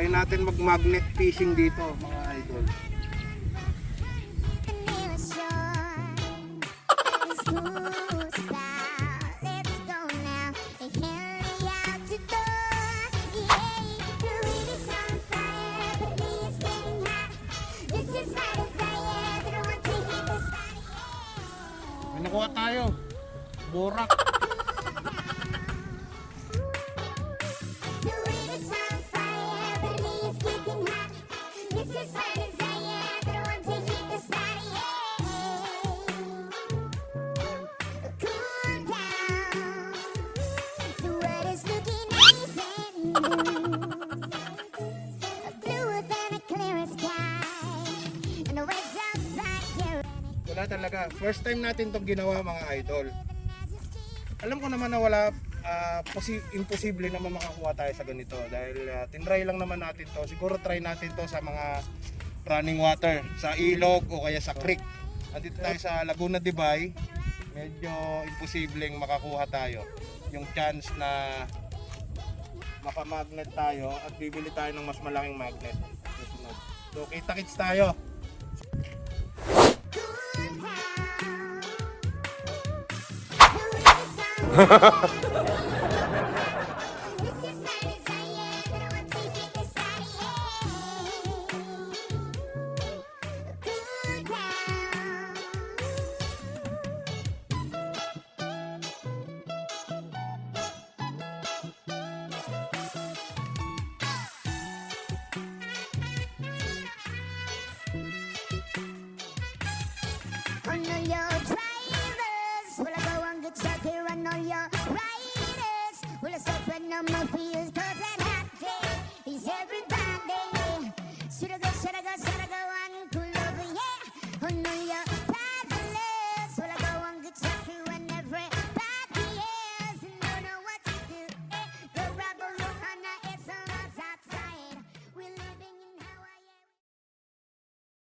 Try natin mag-magnet fishing dito mga idol. May nakuha tayo. Borak. Wala talaga. First time natin itong ginawa mga idol. Alam ko naman na wala imposible naman makakuha tayo sa ganito dahil tinry lang naman natin to. Siguro try natin to sa mga running water, sa ilog o kaya sa creek. Andito tayo sa Laguna de Bay. Medyo imposibleng makakuha tayo. Yung chance na makamagnet tayo at bibili tayo ng mas malaking magnet. So kita-kits tayo. I know your drivers. Will I go and get stuck here? I know your riders. Will I stop when I'm a